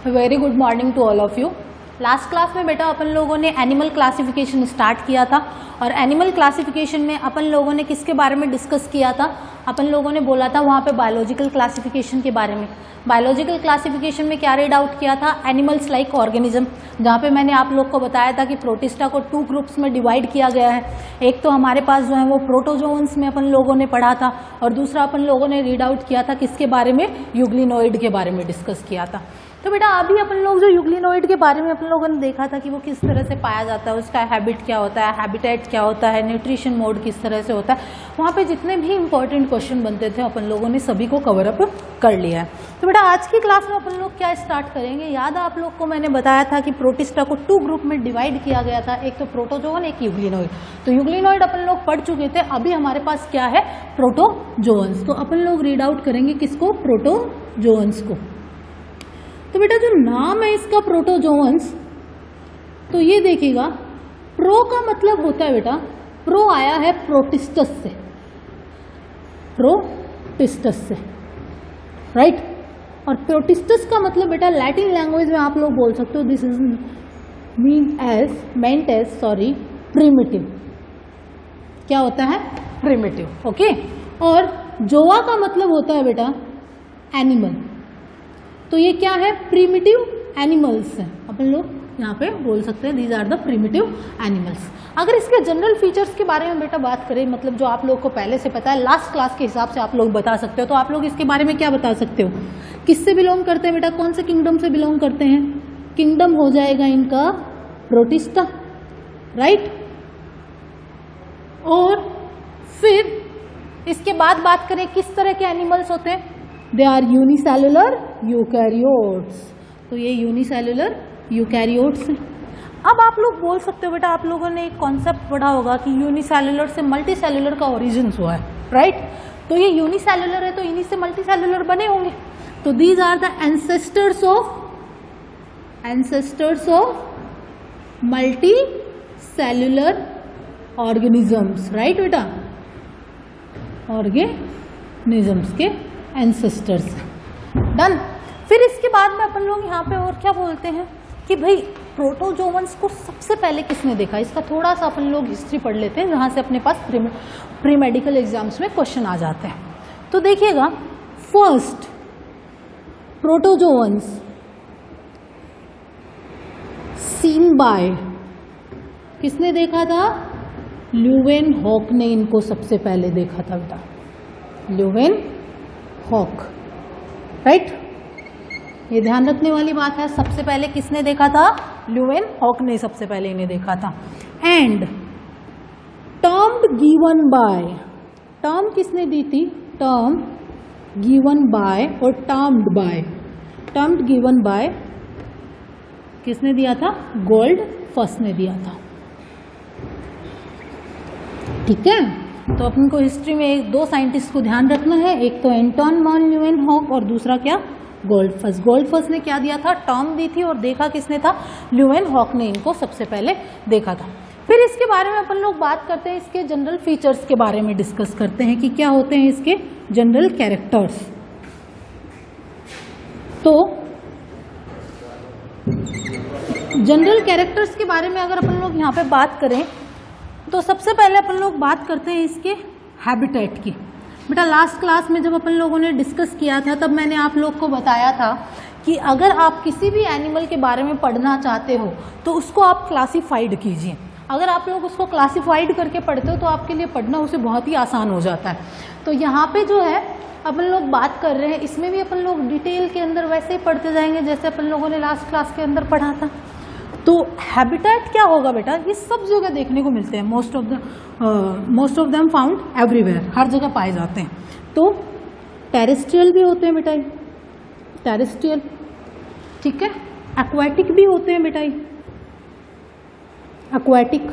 Very good morning to all of you. Last class में बेटा अपन लोगों ने एनिमल क्लासिफिकेशन स्टार्ट किया था और एनिमल क्लासिफिकेशन में अपन लोगों ने किसके बारे में डिस्कस किया था? अपन लोगों ने बोला था वहाँ पे बायोलॉजिकल क्लासिफिकेशन के बारे में। बायोलॉजिकल क्लासिफिकेशन में क्या रीड आउट किया था? एनिमल्स लाइक ऑर्गेनिज्म, जहाँ पे मैंने आप लोग को बताया था कि प्रोटिस्टा को 2 ग्रुप्स में डिवाइड किया गया है। एक तो हमारे पास जो है वो प्रोटोजोन्स में अपन लोगों ने पढ़ा था और दूसरा अपन लोगों ने रीड आउट किया था किसके बारे में? यूग्लिनोइड के बारे में डिस्कस किया था। तो बेटा अभी अपन लोग जो यूग्लिनोइड के बारे में अपन लोगों ने देखा था कि वो किस तरह से पाया जाता है, उसका हैबिट क्या होता है, हैबिटेट क्या होता है, न्यूट्रिशन मोड किस तरह से होता है, वहाँ पे जितने भी इंपॉर्टेंट क्वेश्चन बनते थे अपन लोगों ने सभी को कवर अप कर लिया है। तो बेटा आज की क्लास में अपन लोग क्या स्टार्ट करेंगे? याद आप लोग को मैंने बताया था कि प्रोटिस्टा को 2 ग्रुप में डिवाइड किया गया था, एक तो प्रोटोजोन, एक यूग्लिनोइड। तो यूग्लिनोइड अपन लोग पढ़ चुके थे, अभी हमारे पास क्या है? प्रोटोजोन्स। तो अपन लोग रीड आउट करेंगे किसको? प्रोटोजोन्स को। तो बेटा जो नाम है इसका प्रोटोजोन्स, तो ये देखिएगा प्रो का मतलब होता है बेटा, प्रो आया है प्रोटिस्टस से, प्रोटिस्टस से, राइट। और प्रोटिस्टस का मतलब बेटा लैटिन लैंग्वेज में आप लोग बोल सकते हो this is meant as primitive. क्या होता है? Primitive, okay. और जोआ का मतलब होता है बेटा एनिमल, तो ये क्या है? प्रिमिटिव एनिमल्स है। अपन लोग यहाँ पे बोल सकते हैं these are the primitive animals. अगर इसके जनरल फीचर्स के बारे में बेटा बात करें, मतलब जो आप लोग को पहले से पता है, लास्ट क्लास के हिसाब से आप लोग बता सकते हो, तो आप लोग इसके बारे में क्या बता सकते हो? किससे बिलोंग करते हैं बेटा? कौन से किंगडम से बिलोंग करते हैं? किंगडम हो जाएगा इनका प्रोटिस्टा, राइट। और फिर इसके बाद बात करें किस तरह के एनिमल्स होते हैं? They are unicellular eukaryotes. तो ये यूनिसेलुलर यूकैरियोट्स हैं। अब आप लोग बोल सकते हो बेटा, आप लोगों ने एक कॉन्सेप्ट पढ़ा होगा कि यूनिसेलुलर से मल्टीसेलुलर का ओरिजिन हुआ है, राइट। तो ये यूनिसेलुलर है तो इन्हीं से मल्टीसेलुलर बने होंगे। तो these are the ancestors of multicellular organisms, right बेटा। ऑर्गेनिजम्स के एंसेस्टर्स, डन। फिर इसके बाद में अपन लोग यहाँ पे और क्या बोलते हैं कि भाई प्रोटोजोन्स को सबसे पहले किसने देखा? इसका थोड़ा सा अपन लोग हिस्ट्री पढ़ लेते हैं, जहाँ से अपने पास प्री मेडिकल एग्जाम्स में क्वेश्चन आ जाते हैं। तो देखिएगा, फर्स्ट प्रोटोजोन्स सीन बाय, किसने देखा था? ल्यूवेनहॉक ने इनको सबसे पहले देखा था बेटा, ल्यूवेनहॉक, राइट। ये ध्यान रखने वाली बात है, सबसे पहले किसने देखा था? ल्यूवेनहॉक ने सबसे पहले इन्हें देखा था। And termed given by, term किसने दी थी? टर्म गिवन बाय और termed by. Termed given by किसने दिया था? गोल्डफस ने दिया था, ठीक है। तो अपन को हिस्ट्री में 2 साइंटिस्ट को ध्यान रखना है, एक तो एंटोन वॉन ल्यूवेनहॉक और दूसरा क्या? गोल्डफस। गोल्डफस ने क्या दिया था? टर्म दी थी। और देखा किसने था? ल्यूवेनहॉक ने इनको सबसे पहले देखा था। फिर इसके बारे में अपन लोग बात करते हैं, इसके जनरल फीचर्स के बारे में डिस्कस करते हैं कि क्या होते हैं इसके जनरल कैरेक्टर्स। तो जनरल कैरेक्टर्स के बारे में अगर अपन लोग यहाँ पे बात करें तो सबसे पहले अपन लोग बात करते हैं इसके हैबिटेट की। बेटा लास्ट क्लास में जब अपन लोगों ने डिस्कस किया था तब मैंने आप लोग को बताया था कि अगर आप किसी भी एनिमल के बारे में पढ़ना चाहते हो तो उसको आप क्लासिफाइड कीजिए। अगर आप लोग उसको क्लासिफाइड करके पढ़ते हो तो आपके लिए पढ़ना उसे बहुत ही आसान हो जाता है। तो यहाँ पे जो है अपन लोग बात कर रहे हैं, इसमें भी अपन लोग डिटेल के अंदर वैसे ही पढ़ते जाएंगे जैसे अपन लोगों ने लास्ट क्लास के अंदर पढ़ा था। तो हैबिटेट क्या होगा बेटा? ये सब जगह देखने को मिलते हैं, most of them found everywhere, हर जगह पाए जाते हैं। तो टेरेस्ट्रियल भी होते हैं बेटा, टेरेस्ट्रियल, ठीक है। एक्वाटिक भी होते हैं बेटा, एक्वाटिक।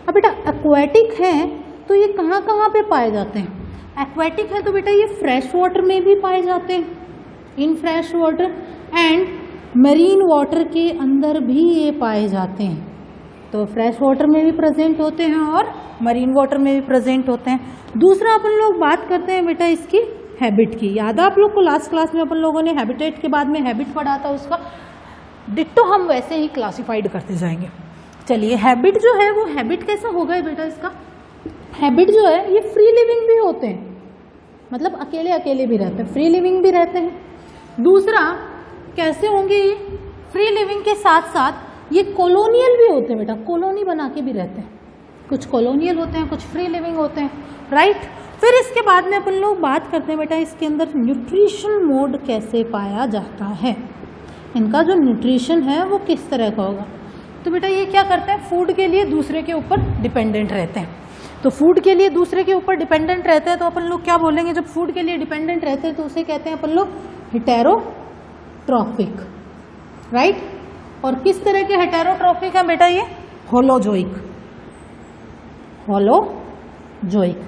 अब बेटा एक्वाटिक है तो ये कहाँ कहाँ पे पाए जाते हैं? एक्वाटिक है तो बेटा ये फ्रेश वाटर में भी पाए जाते हैं, in fresh water, and marine water के अंदर भी ये पाए जाते हैं। तो फ्रेश वाटर में भी प्रेजेंट होते हैं और मरीन वाटर में भी प्रेजेंट होते हैं। दूसरा अपन लोग बात करते हैं बेटा इसकी हैबिट की। याद है आप लोग को लास्ट क्लास में अपन लोगों ने हैबिटेट के बाद में हैबिट पढ़ा था उसका। डिट्टो हम वैसे ही क्लासिफाइड करते जाएंगे। चलिए हैबिट जो है वो हैबिट कैसा होगा बेटा, इसका हैबिट जो है ये फ्री लिविंग भी होते हैं, मतलब अकेले अकेले भी रहते हैं, फ्री लिविंग भी रहते हैं। दूसरा कैसे होंगे ये फ्री लिविंग के साथ साथ ये कॉलोनियल भी होते हैं बेटा, कॉलोनी बना के भी रहते हैं, कुछ कॉलोनियल होते हैं, कुछ फ्री लिविंग होते हैं, राइट। फिर इसके बाद में अपन लोग बात करते हैं बेटा इसके अंदर न्यूट्रिशन मोड कैसे पाया जाता है, इनका जो न्यूट्रिशन है वो किस तरह का होगा। तो बेटा ये क्या करते हैं, फूड के लिए दूसरे के ऊपर डिपेंडेंट रहते हैं। तो फूड के लिए दूसरे के ऊपर डिपेंडेंट रहते हैं तो अपन लोग क्या बोलेंगे, जब फूड के लिए डिपेंडेंट रहते हैं तो उसे कहते हैं अपन लोग हेटेरोट्रॉफिक, राइट। और किस तरह के हेटेरोट्रॉफिक है बेटा, ये होलोजोइक, होलोजोइक,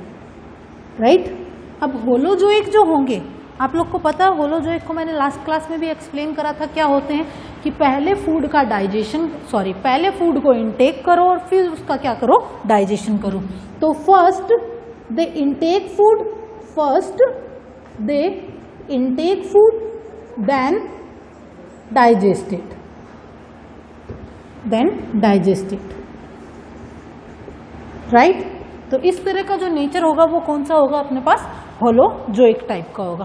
राइट। अब होलोजोइक जो होंगे, आप लोग को पता है होलोजोइक को मैंने लास्ट क्लास में भी एक्सप्लेन करा था, क्या होते हैं कि पहले फूड का डाइजेशन, पहले फूड को इनटेक करो और फिर उसका क्या करो, डाइजेशन करो। तो first they intake food, then digest it, right. तो इस तरह का जो नेचर होगा वो कौन सा होगा अपने पास, होलोजोइक टाइप का होगा।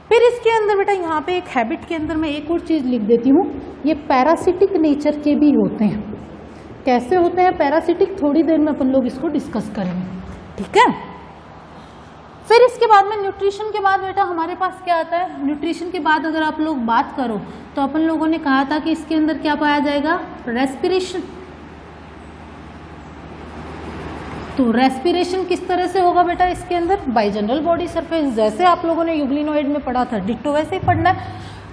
फिर इसके अंदर बेटा यहाँ पे एक हैबिट के अंदर मैं एक और चीज लिख देती हूँ, ये पैरासिटिक नेचर के भी होते हैं। कैसे होते हैं पैरासिटिक, थोड़ी देर में अपन लोग इसको डिस्कस करेंगे, ठीक है। फिर इसके बाद में न्यूट्रिशन के बाद बेटा हमारे पास क्या आता है, न्यूट्रिशन के बाद अगर आप लोग बात करो तो अपन लोगों ने कहा था कि इसके अंदर क्या पाया जाएगा, रेस्पिरेशन। तो रेस्पिरेशन किस तरह से होगा बेटा इसके अंदर, बाय जनरल बॉडी सरफेस, जैसे आप लोगों ने यूग्लिनोइड में पढ़ा था डिट्टो वैसे ही पढ़ना है।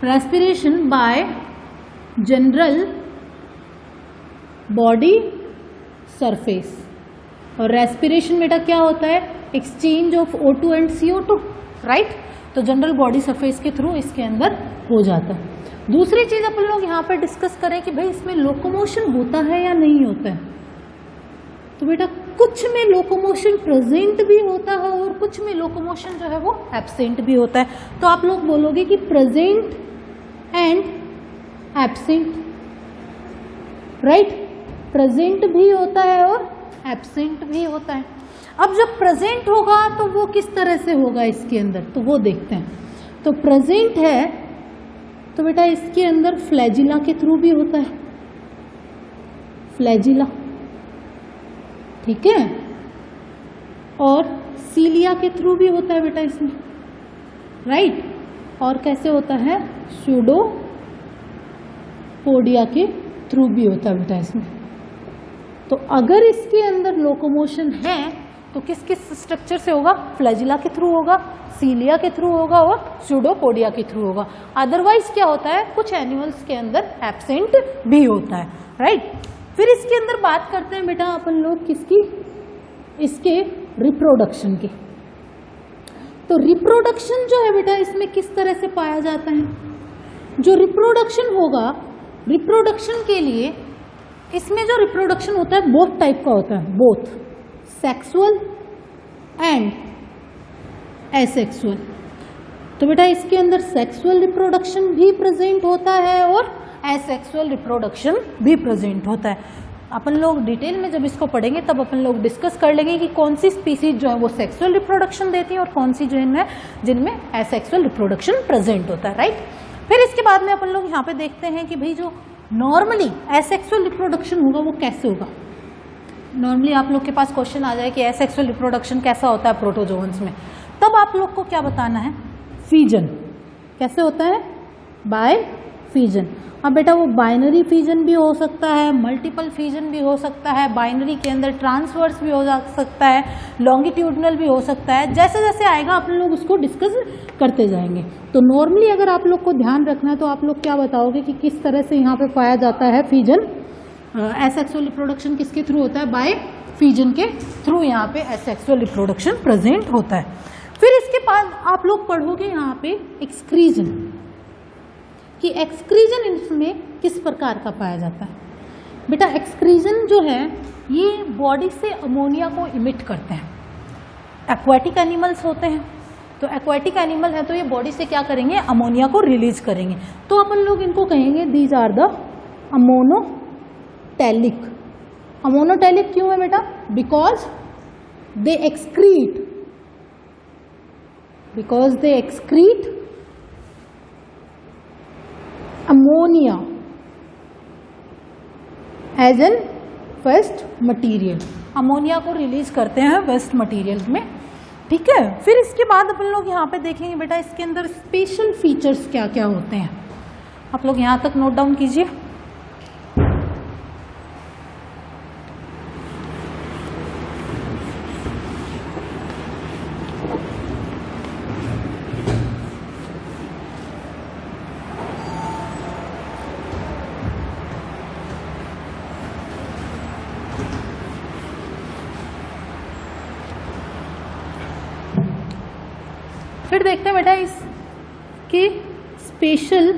Respiration bye general body surface. और रेस्पिरेशन बेटा क्या होता है, exchange of O2 and CO2, right. तो जनरल बॉडी सरफेस के थ्रू इसके अंदर हो जाता है। दूसरी चीज अपन लोग यहाँ पर डिस्कस करें कि भाई इसमें लोकोमोशन होता है या नहीं होता है। तो बेटा कुछ में लोकोमोशन प्रेजेंट भी होता है और कुछ में लोकोमोशन जो है वो एब्सेंट भी होता है। तो आप लोग बोलोगे कि present and absent, right. Present भी होता है और एब्सेंट भी होता है। अब जब प्रेजेंट होगा तो वो किस तरह से होगा इसके अंदर, तो वो देखते हैं। तो प्रेजेंट है तो बेटा इसके अंदर फ्लैजिला के थ्रू भी होता है, फ्लैजिला, ठीक है। और सीलिया के थ्रू भी होता है बेटा इसमें, राइट। और कैसे होता है, सूडोपोडिया के थ्रू भी होता है बेटा इसमें। तो अगर इसके अंदर लोकोमोशन है तो किस किस स्ट्रक्चर से होगा, फ्लैजिला के थ्रू होगा, सीलिया के थ्रू होगा और सूडोपोडिया के थ्रू होगा। अदरवाइज क्या होता है, कुछ एनिमल्स के अंदर एब्सेंट भी होता है, राइट। फिर इसके अंदर बात करते हैं बेटा अपन लोग किसकी, इसके रिप्रोडक्शन की। तो रिप्रोडक्शन जो है बेटा इसमें किस तरह से पाया जाता है, जो रिप्रोडक्शन होगा, रिप्रोडक्शन के लिए इसमें जो रिप्रोडक्शन होता है बोथ टाइप का होता है, बोथ सेक्सुअल एंड एसेक्सुअल। तो बेटा इसके अंदर सेक्सुअल रिप्रोडक्शन भी प्रेजेंट होता है और एसेक्सुअल रिप्रोडक्शन भी प्रेजेंट होता है। अपन लोग डिटेल में जब इसको पढ़ेंगे तब अपन लोग डिस्कस कर लेंगे कि कौन सी स्पीसीज जो है वो सेक्सुअल रिप्रोडक्शन देती है और कौन सी जो है जिनमें एसेक्सुअल रिप्रोडक्शन प्रेजेंट होता है, राइट। फिर इसके बाद में अपन लोग यहाँ पे देखते हैं कि भाई जो नॉर्मली एसेक्सुअल रिप्रोडक्शन होगा वो कैसे होगा। नॉर्मली आप लोग के पास क्वेश्चन आ जाए कि एसेक्सुअल रिप्रोडक्शन कैसा होता है प्रोटोजोअन्स में, तब आप लोग को क्या बताना है, फीजन। कैसे होता है, बाय फीजन। अब बेटा वो बाइनरी फीजन भी हो सकता है, मल्टीपल फीजन भी हो सकता है, बाइनरी के अंदर ट्रांसवर्स भी हो सकता है, लॉन्गिट्यूडनल भी हो सकता है। जैसे जैसे आएगा आप लोग उसको डिस्कस करते जाएंगे। तो नॉर्मली अगर आप लोग को ध्यान रखना है तो आप लोग क्या बताओगे कि किस तरह से यहाँ पे पाया जाता है फीजन, एसेक्सुअल रिप्रोडक्शन किसके थ्रू होता है, बाय फीजन के थ्रू यहाँ पे एसेक्सुअल रिप्रोडक्शन प्रेजेंट होता है। फिर इसके बाद आप लोग पढ़ोगे यहाँ पे एक्सक्रीजन, कि एक्सक्रीजन इसमें किस प्रकार का पाया जाता है। बेटा एक्सक्रीजन जो है ये बॉडी से अमोनिया को इमिट करते हैं। एक्वाटिक एनिमल्स होते हैं, तो एक्वाटिक एनिमल है तो ये बॉडी से क्या करेंगे, अमोनिया को रिलीज करेंगे। तो अपन लोग इनको कहेंगे these are the ammonotelic. Ammonotelic क्यों है बेटा? Because they excrete ammonia as an waste material. Ammonia को रिलीज करते हैं वेस्ट मटीरियल में, ठीक है। फिर इसके बाद अपन लोग यहाँ पे देखेंगे बेटा इसके अंदर स्पेशल फीचर्स क्या क्या होते हैं। आप लोग यहाँ तक नोट डाउन कीजिए। फिर देखते हैं बेटा इसके स्पेशल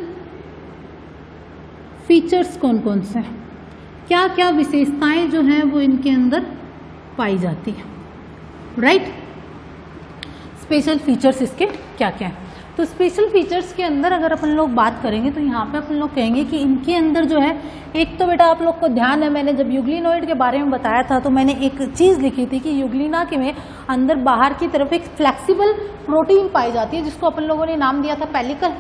फीचर्स कौन कौन से हैं, क्या क्या विशेषताएं जो हैं वो इनके अंदर पाई जाती हैं, राइट। स्पेशल फीचर्स इसके क्या क्या हैं। तो स्पेशल फीचर्स के अंदर अगर अपन लोग बात करेंगे तो यहाँ पे अपन लोग कहेंगे कि इनके अंदर जो है, एक तो बेटा आप लोग को ध्यान है, मैंने जब यूग्लिनोइड के बारे में बताया था तो मैंने एक चीज़ लिखी थी कि यूग्लिना के में अंदर बाहर की तरफ एक फ्लेक्सिबल प्रोटीन पाई जाती है जिसको अपन लोगों ने नाम दिया था पेलिकल।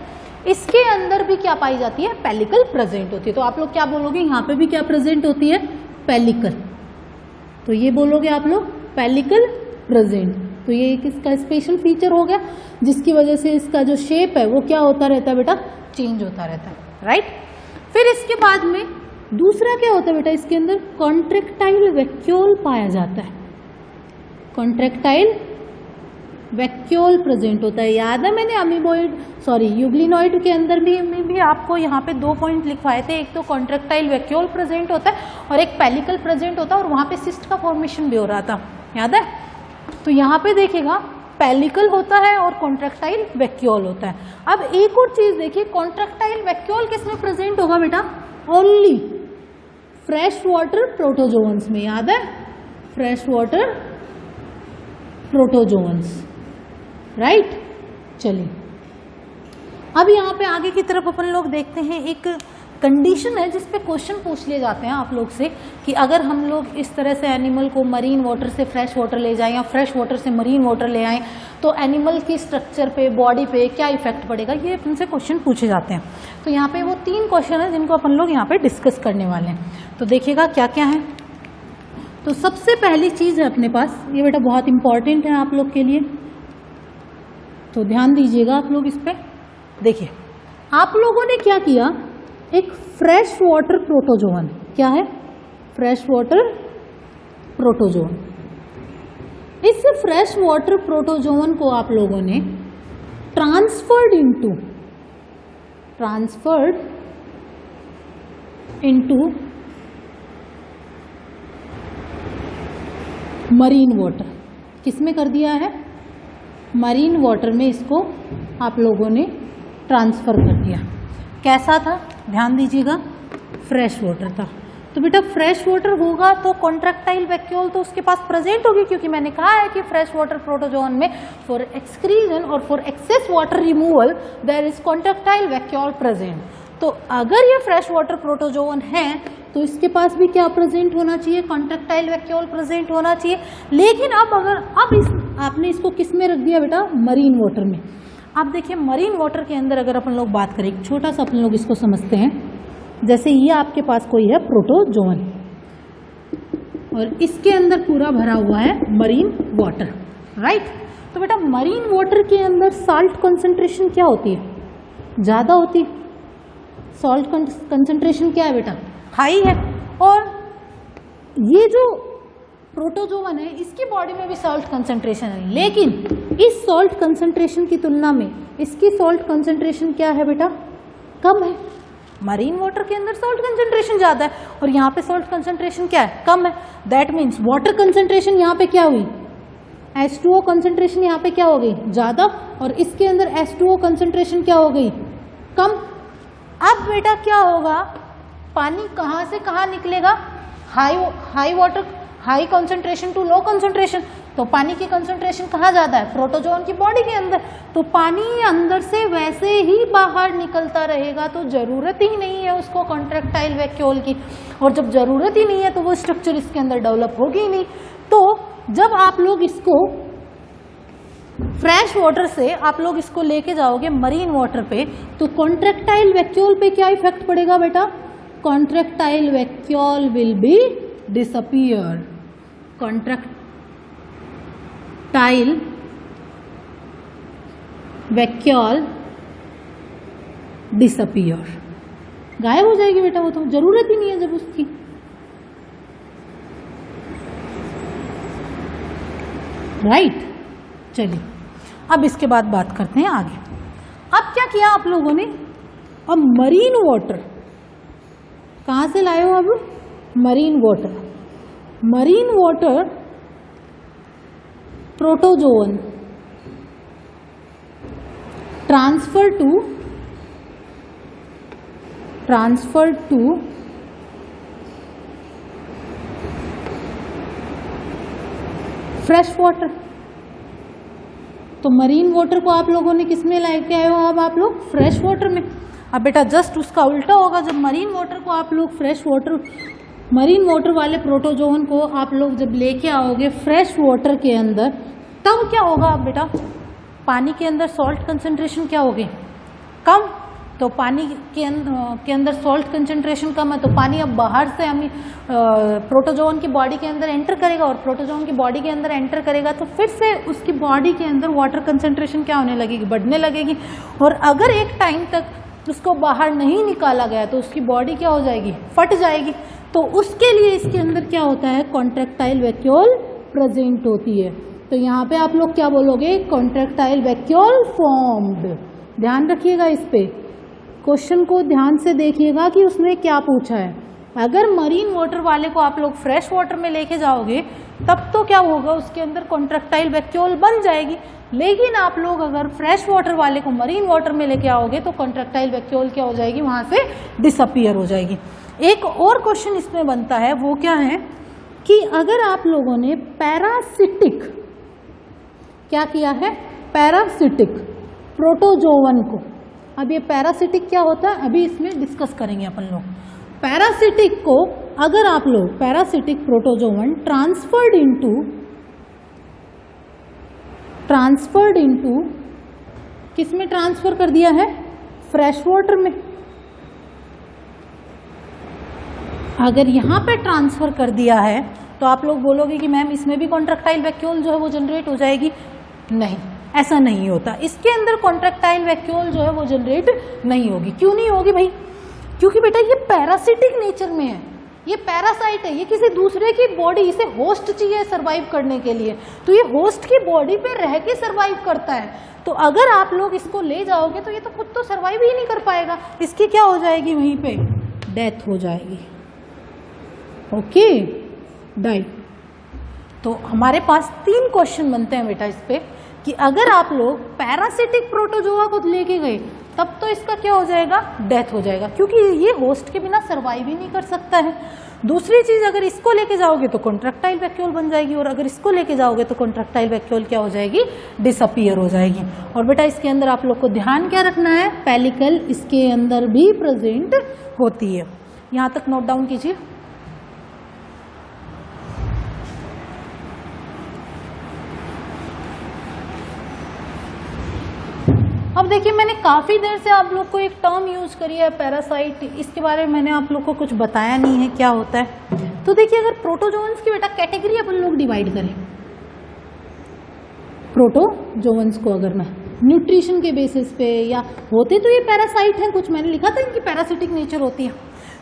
इसके अंदर भी क्या पाई जाती है? पेलिकल प्रेजेंट होती है। तो आप लोग क्या बोलोगे? यहाँ पे भी क्या प्रेजेंट होती है? पेलिकल। तो ये बोलोगे आप लोग पेलिकल प्रेजेंट। तो ये एक इसका स्पेशल फीचर हो गया जिसकी वजह से इसका जो शेप है वो क्या होता रहता है बेटा? चेंज होता रहता है, राइट। फिर इसके बाद में दूसरा क्या होता है बेटा? इसके अंदर कॉन्ट्रैक्टाइल वैक्यूल पाया जाता है। कॉन्ट्रैक्टाइल वैक्यूल प्रेजेंट होता है। याद है मैंने यूग्लिनोइड के अंदर भी आपको यहाँ पे 2 पॉइंट लिखवाए थे। एक तो कॉन्ट्रैक्टाइल वैक्यूल प्रेजेंट होता है और एक पेलिकल प्रेजेंट होता है और वहाँ पे सिस्ट का फॉर्मेशन भी हो रहा था, याद है। तो यहाँ पे देखिएगा पेलिकल होता है और कॉन्ट्रैक्टाइल वैक्यूल होता है। अब एक और चीज देखिए, कॉन्ट्रैक्टाइल वैक्यूल किसमें प्रेजेंट होगा बेटा? ओनली फ्रेश वाटर प्रोटोजोअन्स में, याद है, फ्रेश वाटर प्रोटोजोअन्स, राइट। चलिए अब यहाँ पे आगे की तरफ अपन लोग देखते हैं, एक कंडीशन है जिस पे क्वेश्चन पूछ लिए जाते हैं आप लोग से कि अगर हम लोग इस तरह से एनिमल को मरीन वाटर से फ्रेश वाटर ले जाएं या फ्रेश वाटर से मरीन वाटर ले आएं तो एनिमल की स्ट्रक्चर पे, बॉडी पे क्या इफेक्ट पड़ेगा, ये अपन से क्वेश्चन पूछे जाते हैं। तो यहाँ पे वो 3 क्वेश्चन है जिनको अपन लोग यहाँ पे डिस्कस करने वाले हैं। तो देखिएगा क्या क्या है। तो सबसे पहली चीज़ है अपने पास, ये बेटा बहुत इंपॉर्टेंट है आप लोग के लिए, तो ध्यान दीजिएगा आप लोग इस पर। देखिए आप लोगों ने क्या किया, एक फ्रेश वाटर प्रोटोजोअन, क्या है? Fresh water protozoan. इस फ्रेश वाटर प्रोटोजोअन को आप लोगों ने ट्रांसफर्ड इनटू मरीन वाटर। किसमें कर दिया है? मरीन वाटर में इसको आप लोगों ने ट्रांसफर कर दिया। कैसा था? ध्यान दीजिएगा, फ्रेश वाटर था। तो बेटा फ्रेश वाटर होगा तो कॉन्ट्रैक्टाइल वैक्यूल तो उसके पास प्रेजेंट होगी, क्योंकि मैंने कहा है कि फ्रेश वाटर प्रोटोजोअन में फॉर एक्सक्रीजन और for excess water removal there is contractile vacuole present. तो अगर ये फ्रेश वाटर प्रोटोजोअन है तो इसके पास भी क्या प्रेजेंट होना चाहिए? कॉन्ट्रैक्टाइल वैक्यूल प्रेजेंट होना चाहिए। लेकिन आपने इसको किस में रख दिया बेटा? मरीन वाटर में। अब देखिए मरीन वाटर के अंदर अगर अपन लोग बात करें, एक छोटा सा अपन लोग इसको समझते हैं, जैसे ये आपके पास कोई है प्रोटोजोअन और इसके अंदर पूरा भरा हुआ है मरीन वाटर, राइट। तो बेटा मरीन वाटर के अंदर साल्ट कंसंट्रेशन क्या होती है? ज़्यादा होती है। सॉल्ट कंसंट्रेशन क्या है बेटा? हाई है। और ये जो प्रोटोजोअन है इसकी बॉडी में भी सॉल्ट कंसंट्रेशन है, लेकिन इस सॉल्ट कंसंट्रेशन की तुलना में इसकी सॉल्ट कंसंट्रेशन क्या है बेटा? कम है। मरीन वाटर के अंदर सॉल्ट कंसंट्रेशन ज़्यादा है और यहाँ पे सॉल्ट कंसंट्रेशन क्या है? कम है। दैट मीन्स वाटर कंसंट्रेशन यहाँ पे क्या हुई? H2O कंसंट्रेशन यहाँ पे क्या हो गई? ज़्यादा। और इसके अंदर H2O कंसंट्रेशन क्या हो गई? कम। अब बेटा क्या होगा? पानी कहाँ से कहाँ निकलेगा? High concentration to low concentration, तो पानी की कंसंट्रेशन कहाँ ज़्यादा है? प्रोटोजोन की बॉडी के अंदर। तो पानी अंदर से वैसे ही बाहर निकलता रहेगा, तो ज़रूरत ही नहीं है उसको कॉन्ट्रैक्टाइल वैक्यूल की, और जब ज़रूरत ही नहीं है तो वो स्ट्रक्चर इसके अंदर डेवलप होगी ही नहीं। तो जब आप लोग इसको फ्रेश वाटर से आप लोग इसको लेके जाओगे मरीन वाटर पे, तो कॉन्ट्रैक्टाइल वैक्यूल पे क्या इफेक्ट पड़ेगा बेटा? Contractile vacuole will be disappear, contractile vacuole disappear, गायब हो जाएगी बेटा, वो तो जरूरत ही नहीं है जब उसकी। राइट, चलिए अब इसके बाद बात करते हैं आगे। अब क्या किया आप लोगों ने? अब मरीन वाटर कहाँ से लाए हो? अब marine water, marine water protozoan transfer to fresh water. तो मरीन वाटर को आप लोगों ने किस में लेके आए हो? अब आप लोग फ्रेश वाटर में। अब बेटा जस्ट उसका उल्टा होगा, जब मरीन वाटर को आप लोग फ्रेश वाटर, मरीन वाटर वाले प्रोटोजोन को आप लोग जब लेके आओगे फ्रेश वाटर के अंदर, तब क्या होगा? अब बेटा पानी के अंदर सॉल्ट कंसंट्रेशन क्या होगी? कम। तो पानी के अंदर सॉल्ट कंसंट्रेशन कम है, तो पानी अब बाहर से हम प्रोटोजोन की बॉडी के अंदर एंटर करेगा, और प्रोटोजोन की बॉडी के अंदर एंटर करेगा तो फिर से उसकी बॉडी के अंदर वाटर कंसंट्रेशन क्या होने लगेगी? बढ़ने लगेगी। और अगर एक टाइम तक उसको बाहर नहीं निकाला गया तो उसकी बॉडी क्या हो जाएगी? फट जाएगी। तो उसके लिए इसके अंदर क्या होता है? कॉन्ट्रैक्टाइल वैक्यूल प्रेजेंट होती है। तो यहाँ पे आप लोग क्या बोलोगे? Contractile vacuole formed. ध्यान रखिएगा, इस पे क्वेश्चन को ध्यान से देखिएगा कि उसने क्या पूछा है। अगर मरीन वाटर वाले को आप लोग फ्रेश वाटर में लेके जाओगे तब तो क्या होगा? उसके अंदर कॉन्ट्रैक्टाइल वैक्यूल बन जाएगी। लेकिन आप लोग अगर फ्रेश वाटर वाले को मरीन वाटर में लेके आओगे तो कॉन्ट्रैक्टाइल वैक्यूल क्या हो जाएगी? वहाँ से डिसअपीयर हो जाएगी। एक और क्वेश्चन इसमें बनता है, वो क्या है कि अगर आप लोगों ने पैरासिटिक क्या किया है? पैरासिटिक प्रोटोजोवन को, अब ये पैरासिटिक क्या होता है अभी इसमें डिस्कस करेंगे अपन लोग। पैरासिटिक को अगर आप लोग पैरासिटिक प्रोटोजोवन ट्रांसफर्ड इनटू किस में ट्रांसफर कर दिया है? फ्रेश वाटर में। अगर यहाँ पे ट्रांसफर कर दिया है तो आप लोग बोलोगे कि मैम इसमें भी कॉन्ट्रैक्टाइल वैक्यूल जो है वो जनरेट हो जाएगी। नहीं, ऐसा नहीं होता। इसके अंदर कॉन्ट्रैक्टाइल वैक्यूल जो है वो जनरेट नहीं होगी। क्यों नहीं होगी भाई? क्योंकि बेटा ये पैरासिटिक नेचर में है, ये पैरासाइट है, ये किसी दूसरे की बॉडी, इसे होस्ट चाहिए सर्वाइव करने के लिए, तो ये होस्ट की बॉडी पे रह के सर्वाइव करता है। तो अगर आप लोग इसको ले जाओगे तो ये तो खुद तो सर्वाइव ही नहीं कर पाएगा, इसकी क्या हो जाएगी? वहीं पे डेथ हो जाएगी। Okay, die. तो हमारे पास 3 क्वेश्चन बनते हैं बेटा इस पे कि अगर आप लोग पैरासिटिक प्रोटोजोआ को लेके गए तब तो इसका क्या हो जाएगा? डेथ हो जाएगा, क्योंकि ये होस्ट के बिना सर्वाइव ही नहीं कर सकता है। दूसरी चीज, अगर इसको लेके जाओगे तो कॉन्ट्रैक्टाइल वैक्यूल बन जाएगी, और अगर इसको लेके जाओगे तो कॉन्ट्रैक्टाइल वैक्यूल क्या हो जाएगी? डिसअपीयर हो जाएगी। और बेटा इसके अंदर आप लोग को ध्यान क्या रखना है? पेलिकल इसके अंदर भी प्रेजेंट होती है। यहां तक नोट डाउन कीजिए। अब देखिए, मैंने काफ़ी देर से आप लोग को एक टर्म यूज करी है पैरासाइट, इसके बारे में मैंने आप लोग को कुछ बताया नहीं है क्या होता है। तो देखिए, अगर प्रोटोजोन्स की बेटा कैटेगरी अपन लोग डिवाइड करें, प्रोटोजोन्स को अगर मैं न्यूट्रिशन के बेसिस पे, या होते तो ये पैरासाइट हैं कुछ, मैंने लिखा था इनकी पैरासिटिक नेचर होती है।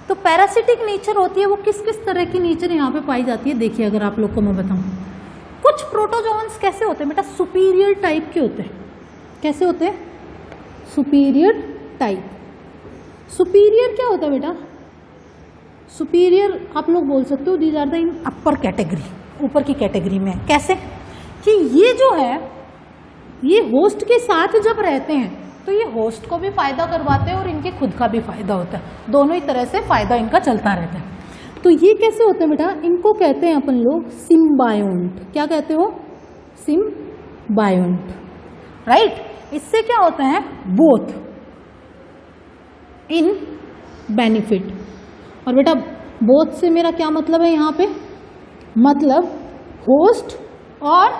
तो पैरासिटिक नेचर होती है वो किस किस तरह की नेचर यहाँ पे पाई जाती है? देखिए, अगर आप लोग को मैं बताऊँ, कुछ प्रोटोजोन्स कैसे होते हैं बेटा? सुपीरियर टाइप के होते हैं। कैसे होते हैं? Superior type. सुपीरियर क्या होता है बेटा? सुपीरियर आप लोग बोल सकते हो these are the in upper category, ऊपर की कैटेगरी में। कैसे कि ये जो है ये होस्ट के साथ जब रहते हैं तो ये होस्ट को भी फायदा करवाते हैं और इनके खुद का भी फायदा होता है, दोनों ही तरह से फायदा इनका चलता रहता है। तो ये कैसे होते हैं बेटा, इनको कहते हैं अपन लोग सिम्बायोंट। क्या कहते हो? सिम्बायोंट, राइट। इससे क्या होता है? Both in benefit. और बेटा बोथ से मेरा क्या मतलब है यहाँ पे? मतलब होस्ट और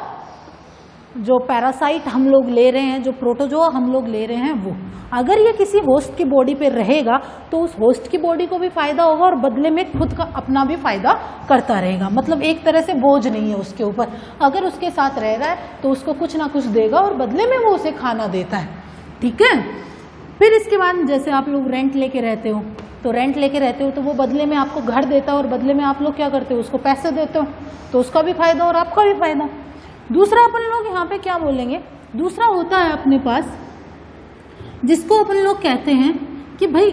जो पैरासाइट हम लोग ले रहे हैं, जो प्रोटोजोआ हम लोग ले रहे हैं, वो अगर ये किसी होस्ट की बॉडी पे रहेगा तो उस होस्ट की बॉडी को भी फायदा होगा और बदले में खुद का अपना भी फायदा करता रहेगा। मतलब एक तरह से बोझ नहीं है उसके ऊपर। अगर उसके साथ रह रहा है तो उसको कुछ ना कुछ देगा और बदले में वो उसे खाना देता है, ठीक है। फिर इसके बाद जैसे आप लोग रेंट लेके रहते हो, तो रेंट लेके रहते हो तो वो बदले में आपको घर देता है और बदले में आप लोग क्या करते हो? उसको पैसे देते हो, तो उसका भी फायदा और आपका भी फायदा। दूसरा अपन लोग यहाँ पे क्या बोलेंगे? दूसरा होता है अपने पास जिसको अपन लोग कहते हैं कि भाई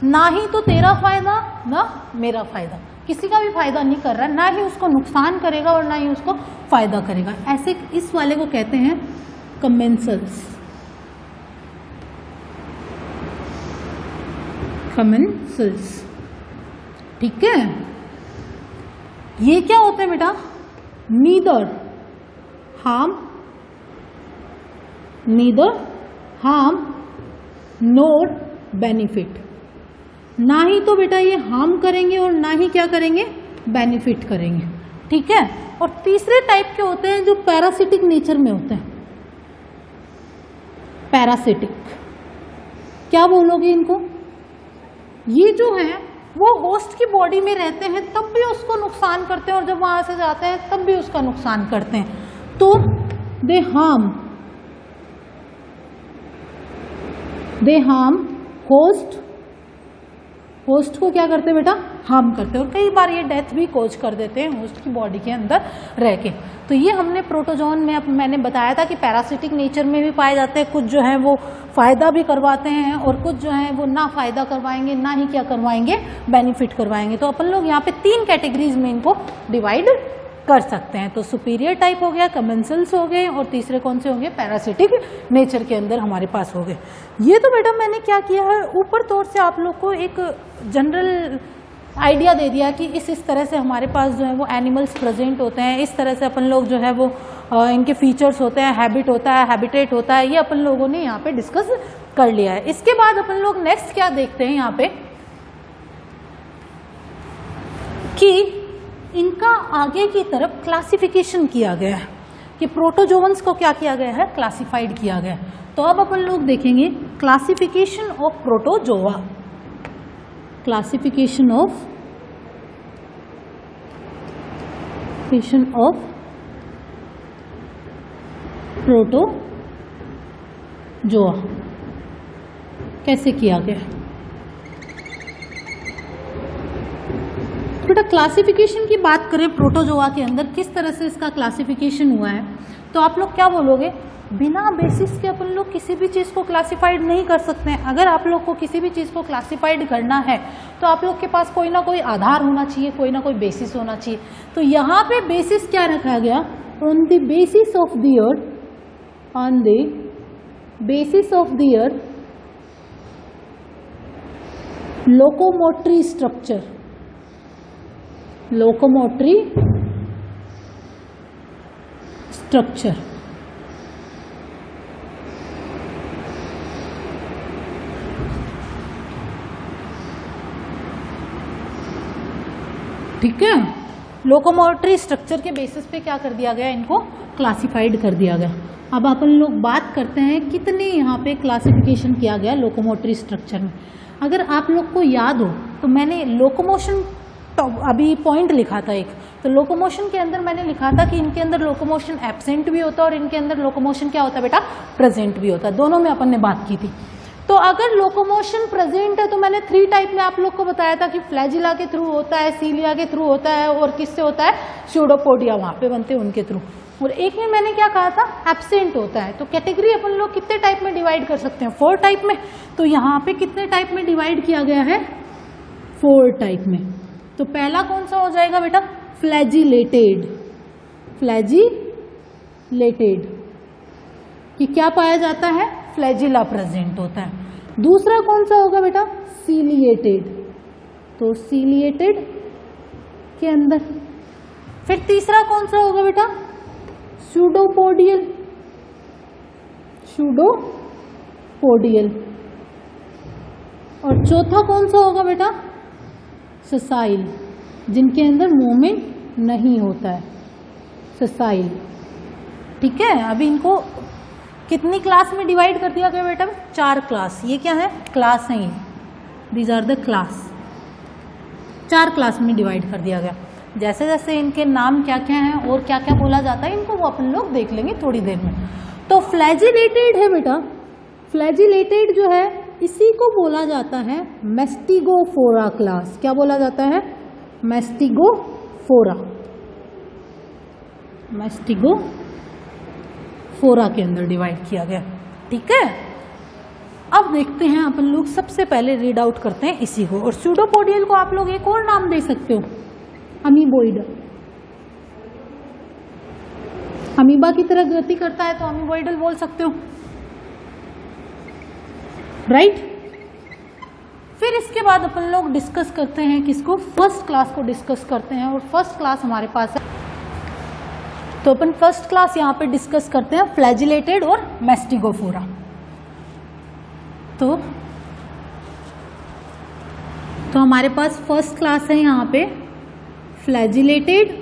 ना ही तो तेरा फायदा ना मेरा फायदा, किसी का भी फायदा नहीं कर रहा, ना ही उसको नुकसान करेगा और ना ही उसको फायदा करेगा। ऐसे इस वाले को कहते हैं कमेंसल्स। कमेंसल्स, ठीक है। ये क्या होते हैं बेटा? नीदर हार्म नोर बेनिफिट। ना ही तो बेटा ये हार्म करेंगे और ना ही क्या करेंगे? बेनिफिट करेंगे, ठीक है। और तीसरे टाइप के होते हैं जो पैरासिटिक नेचर में होते हैं। पैरासिटिक क्या बोलोगे इनको? ये जो है वो होस्ट की बॉडी में रहते हैं तब भी उसको नुकसान करते हैं और जब वहां से जाते हैं तब भी उसका नुकसान करते हैं। तो दे हार्म होस्ट को क्या करते हैं बेटा? हार्म करते हैं और कई बार ये डेथ भी कॉज कर देते हैं होस्ट की बॉडी के अंदर रह के। तो ये हमने प्रोटोजोन में मैंने बताया था कि पैरासिटिक नेचर में भी पाए जाते हैं। कुछ जो है वो फायदा भी करवाते हैं और कुछ जो है वो ना फायदा करवाएंगे ना ही क्या करवाएंगे? बेनिफिट करवाएंगे। तो अपन लोग यहाँ पे 3 कैटेगरीज में इनको डिवाइड कर सकते हैं। तो सुपीरियर टाइप हो गया, कमेंसल्स हो गए और तीसरे कौन से होंगे? पैरासिटिक नेचर के अंदर हमारे पास हो गए। ये तो बेटा मैंने क्या किया है, ऊपर तौर से आप लोग को एक जनरल आइडिया दे दिया कि इस तरह से हमारे पास जो है वो एनिमल्स प्रेजेंट होते हैं, इस तरह से अपन लोग जो है वो इनके फीचर्स होते हैं, हैबिट होता है, हैबिटेट होता है, ये अपन लोगों ने यहाँ पे डिस्कस कर लिया है। इसके बाद अपन लोग नेक्स्ट क्या देखते हैं यहाँ पे कि इनका आगे की तरफ क्लासिफिकेशन किया गया है कि प्रोटोजोअन्स को क्या किया गया है? क्लासिफाइड किया गया है। तो अब अपन लोग देखेंगे classification of protozoa. Classification of protozoa कैसे किया गया? बेटा क्लासिफिकेशन की बात करें प्रोटोजोआ के अंदर किस तरह से इसका क्लासिफिकेशन हुआ है, तो आप लोग क्या बोलोगे? बिना बेसिस के अपन लोग किसी भी चीज़ को क्लासिफाइड नहीं कर सकते हैं। अगर आप लोग को किसी भी चीज़ को क्लासिफाइड करना है तो आप लोग के पास कोई ना कोई आधार होना चाहिए, कोई ना कोई बेसिस होना चाहिए। तो यहाँ पे बेसिस क्या रखा गया? On the basis of the earth, on the basis of the earth locomotory structure, locomotory structure. ठीक है, लोकोमोटरी स्ट्रक्चर के बेसिस पे क्या कर दिया गया? इनको क्लासिफाइड कर दिया गया। अब अपन लोग बात करते हैं कितने यहाँ पे क्लासिफिकेशन किया गया लोकोमोटरी स्ट्रक्चर में। अगर आप लोग को याद हो तो मैंने लोकोमोशन तो अभी पॉइंट लिखा था एक, तो लोकोमोशन के अंदर मैंने लिखा था कि इनके अंदर लोकोमोशन एब्सेंट भी होता है और इनके अंदर लोकोमोशन क्या होता है बेटा? प्रेजेंट भी होता है। दोनों में अपन ने बात की थी। तो अगर लोकोमोशन प्रेजेंट है तो मैंने 3 टाइप में आप लोग को बताया था कि फ्लैजिला के थ्रू होता है, सीलिया के थ्रू होता है और किससे होता है? स्यूडोपोडिया वहाँ पे बनते हैं उनके थ्रू। और एक में मैंने क्या कहा था? एब्सेंट होता है। तो कैटेगरी अपन लोग कितने टाइप में डिवाइड कर सकते हैं? 4 टाइप में। तो यहाँ पे कितने टाइप में डिवाइड किया गया है? 4 टाइप में। तो पहला कौन सा हो जाएगा बेटा? फ्लैजिलेटेड। फ्लैजिलेटेड कि क्या पाया जाता है? फ्लैजिला प्रेजेंट होता है। दूसरा कौन सा होगा बेटा? सीलिएटेड। तो सीलिएटेड इसके अंदर। फिर तीसरा कौन सा होगा बेटा? सूडोपोडियल, सूडोपोडियल। और चौथा कौन सा होगा बेटा? ससाइल, जिनके अंदर मूवमेंट नहीं होता है, ससाइल। ठीक है, अभी इनको कितनी क्लास में डिवाइड कर दिया गया बेटा? 4 क्लास। ये क्या है? क्लास है ये, these are the class. 4 class में डिवाइड कर दिया गया। जैसे जैसे इनके नाम क्या क्या हैं और क्या क्या बोला जाता है इनको वो अपन लोग देख लेंगे थोड़ी देर में। तो फ्लैजिलेटेड है बेटा, फ्लैजिलेटेड जो है इसी को बोला जाता है मैस्टिगोफोरा क्लास। क्या बोला जाता है? मैस्टिगोफोरा, मैस्टिगोफोरा के अंदर डिवाइड किया गया। ठीक है, अब देखते हैं अपन लोग, सबसे पहले रीड आउट करते हैं इसी को। और सूडोपोडियल को आप लोग एक और नाम दे सकते हो, अमीबोइड। अमीबा की तरह गति करता है तो अमीबोइडल बोल सकते हो, राइट। फिर इसके बाद अपन लोग डिस्कस करते हैं किसको? फर्स्ट क्लास को डिस्कस करते हैं। और फर्स्ट क्लास हमारे पास है, तो अपन फर्स्ट क्लास यहाँ पे डिस्कस करते हैं, फ्लैजिलेटेड और मैस्टिगोफोरा। तो हमारे पास फर्स्ट क्लास है यहाँ पे फ्लैजिलेटेड,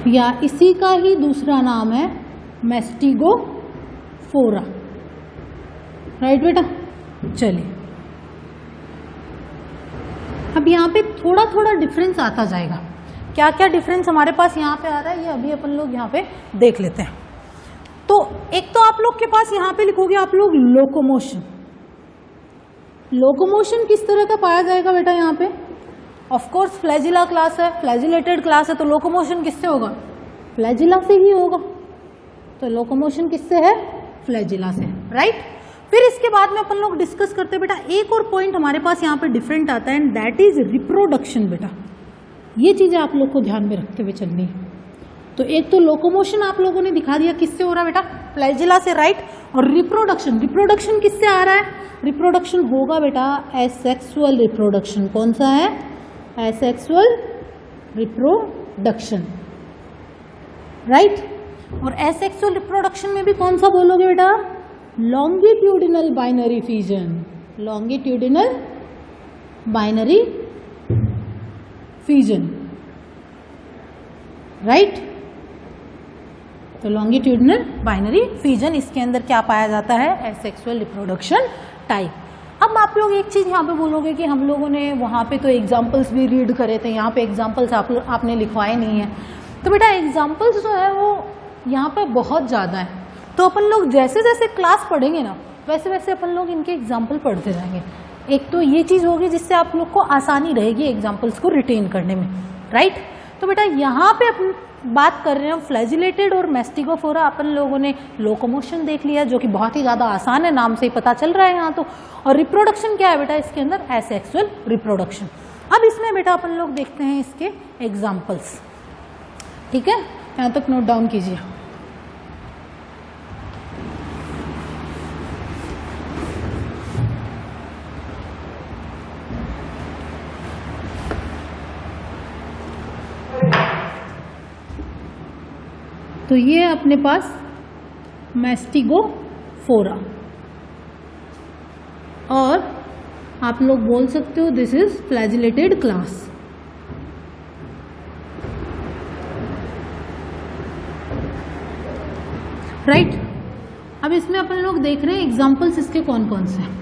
या इसी का ही दूसरा नाम है मैस्टिगोफोरा, राइट बेटा। चलिए, अब यहाँ पे थोड़ा थोड़ा डिफरेंस आता जाएगा। क्या क्या डिफरेंस हमारे पास यहाँ पे आ रहा है ये अभी अपन लोग यहाँ पे देख लेते हैं। तो एक तो आप लोग के पास यहाँ पे लिखोगे आप लोग लोकोमोशन। लोकोमोशन किस तरह का पाया जाएगा बेटा यहाँ पे? ऑफ कोर्स फ्लैजिला क्लास है, फ्लैजिलेटेड क्लास है, तो लोकोमोशन किससे होगा? फ्लैजिला से ही होगा। तो लोकोमोशन किससे है? फ्लैजिला से, राइट। फिर इसके बाद में अपन लोग डिस्कस करते हैं बेटा, एक और पॉइंट हमारे पास यहाँ पे डिफरेंट आता है, एंड दैट इज रिप्रोडक्शन। बेटा ये चीजें आप लोग को ध्यान में रखते हुए चलनी है। तो एक तो लोकोमोशन आप लोगों ने दिखा दिया किससे हो रहा है बेटा? फ्लैजिला से, राइट। और रिप्रोडक्शन, रिप्रोडक्शन किससे आ रहा है? रिप्रोडक्शन होगा बेटा एसेक्सुअल रिप्रोडक्शन। कौन सा है? Asexual reproduction, right. और एसेक्सुअल रिप्रोडक्शन में भी कौन सा बोलोगे बेटा? Longitudinal binary fission, longitudinal binary fission, right. तो लॉन्गिट्यूडिनल बाइनरी फिजन, इसके अंदर क्या पाया जाता है? Asexual reproduction type. अब आप लोग एक चीज यहाँ पे बोलोगे कि हम लोगों ने वहाँ पे तो एग्जाम्पल्स भी रीड करे थे, यहाँ पे एग्जाम्पल्स आपने लिखवाए नहीं है। तो बेटा एग्जाम्पल्स जो है वो यहाँ पे बहुत ज़्यादा है, तो अपन लोग जैसे जैसे क्लास पढ़ेंगे ना वैसे वैसे अपन लोग इनके एग्जाम्पल पढ़ते जाएंगे। एक तो ये चीज़ होगी जिससे आप लोग को आसानी रहेगी एग्जाम्पल्स को रिटेन करने में, राइट। तो बेटा यहाँ पे अपन बात कर रहे हैं फ्लैजिलेटेड और मैस्टिगोफोरा। अपन लोगों ने लोकोमोशन देख लिया जो कि बहुत ही ज़्यादा आसान है, नाम से ही पता चल रहा है यहाँ तो। और रिप्रोडक्शन क्या है बेटा इसके अंदर? Asexual reproduction. अब इसमें बेटा अपन लोग देखते हैं इसके एग्जाम्पल्स, ठीक है। यहाँ तक नोट डाउन कीजिए। तो ये अपने पास मैस्टिगोफोरा, और आप लोग बोल सकते हो this is flagellated class, right. अब इसमें अपन लोग देख रहे हैं एग्जाम्पल्स इसके कौन कौन से हैं।